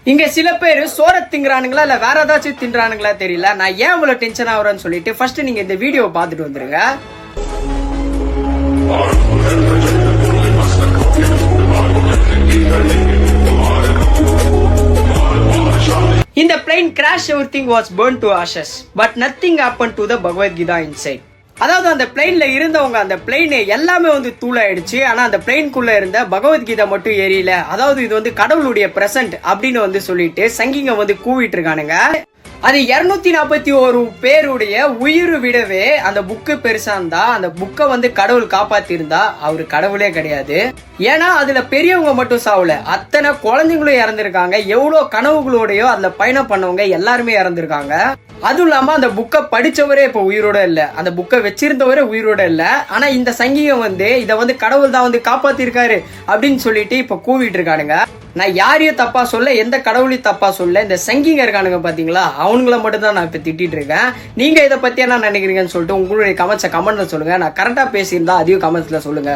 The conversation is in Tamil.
இங்க சில பேர் சோற திங்குறானுங்களா இல்ல வேற ஏதாச்சும் தின்றானுங்களா தெரியல. நான் ஏன் இவ்வளவு டென்ஷன் ஆகுறேன்னு சொல்லிட்டு ஃபர்ஸ்ட் நீங்க இந்த வீடியோவை பார்த்துட்டு வந்துருங்க. இந்த plane crash, everything was burned to ashes, but nothing happened to the Bhagavad Gita inside. அதாவது அந்த பிளேன்ல இருந்தவங்க அந்த பிளேன் எல்லாமே வந்து தூளாயிடுச்சு. ஆனா அந்த பிளேனுக்குள்ள இருந்த பகவத்கீதை மட்டும் எரியல. அதாவது இது வந்து கடவுளுடைய பிரசன்ட் அப்படின்னு வந்து சொல்லிட்டு சங்கிங்க வந்து கூவிட்டு இருக்கானுங்க. அது 241 பேருடைய உயிர் விடவே அந்த புக்கு பெருசா இருந்தா அந்த புக்கை வந்து கடவுள் காப்பாத்தி இருந்தா அவரு கடவுளே கிடையாது. ஏன்னா அதுல பெரியவங்க மட்டும் சாவல, அத்தனை குழந்தைங்களும் இறந்திருக்காங்க. எவ்வளவு கனவுகளோடயோ அதுல பயணம் பண்ணவங்க எல்லாருமே இறந்திருக்காங்க. அதுவும் இல்லாம அந்த புக்கை படிச்சவரே இப்ப உயிரோட இல்ல, அந்த புக்கை வச்சிருந்தவரே உயிரோட இல்ல. ஆனா இந்த சங்கிகம் வந்து இதை வந்து கடவுள் தான் வந்து காப்பாத்திருக்காரு அப்படின்னு சொல்லிட்டு இப்ப கூவிட்டு இருக்கானுங்க. நான் யாரையும் தப்பா சொல்ல, எந்த கடவுளையும் தப்பா சொல்ல. இந்த சங்கிங்க இருக்கானுங்க பாத்தீங்களா, அவங்கள மட்டும் தான் நான் இப்ப திட்டிட்டு இருக்கேன். நீங்க இதை பத்தி என்ன நினைக்கிறீங்கன்னு சொல்லிட்டு உங்களுடைய கமெண்ட்ல சொல்லுங்க. நான் கரெக்டா பேசியிருந்தா அதையும் கமெண்ட்ஸ்ல சொல்லுங்க.